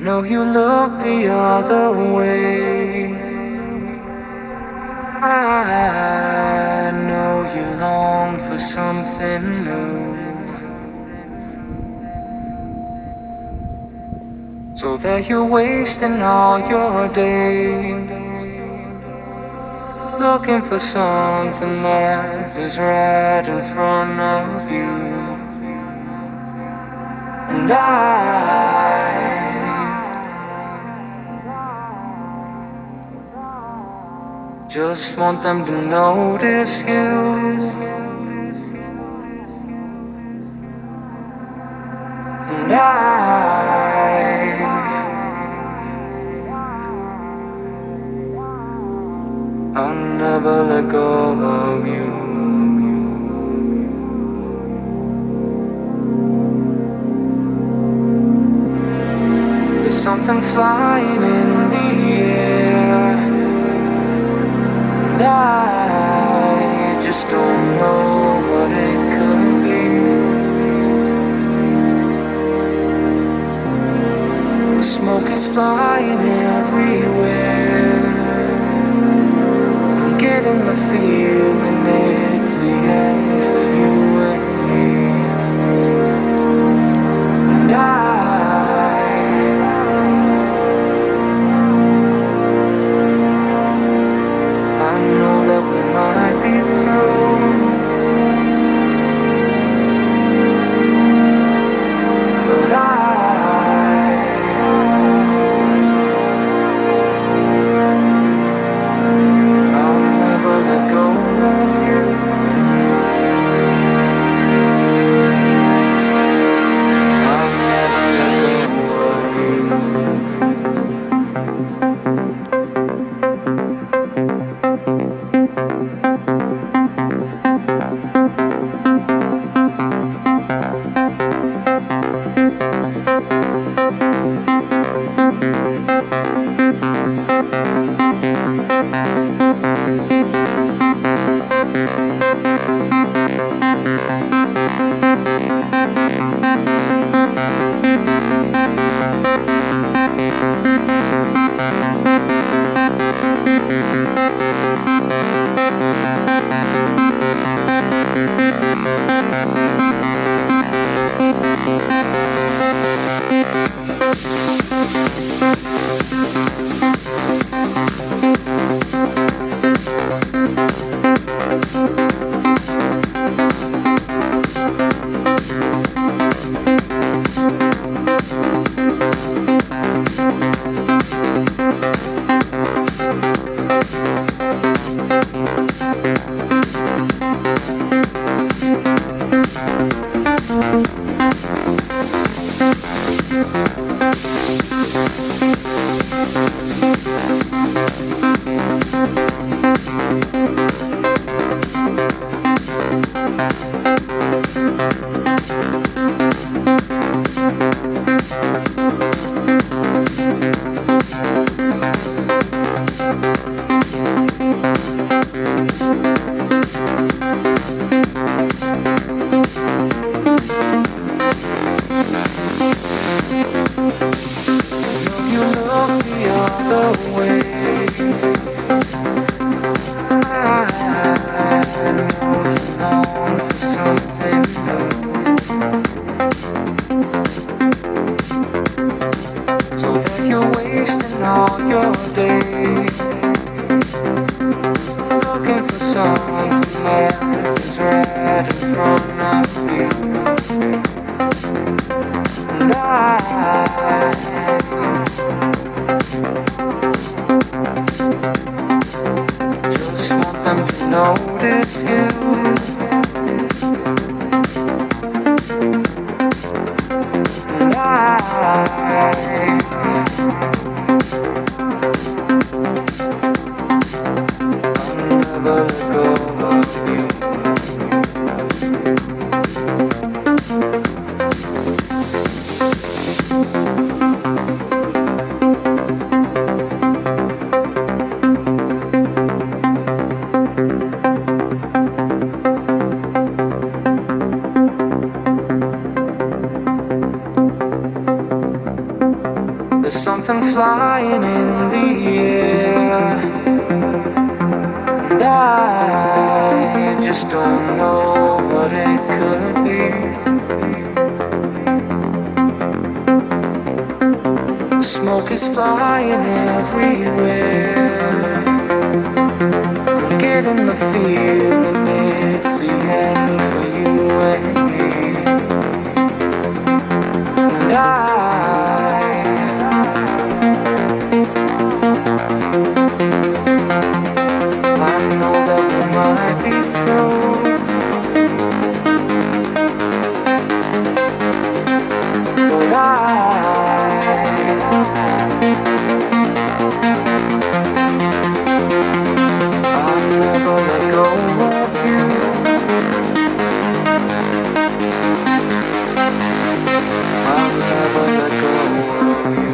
know you look the other way. I know you long for something new, so that you're wasting all your days looking for something that is right in front of you. And I just want them to notice you. And I'll never let go of you. There's something flying in the air, and I just don't know what it could be. The smoke is flying everywhere. I'm getting the feeling it's the end for you and me. And I know that we might be through, but I'll never let go of you. I'll never let go of you. just don't know what it could be. The smoke is flying everywhere. I'm getting the feeling it's the end for you and me. And I know that we might be through, but I'll never let go of you. I'll never let go of you.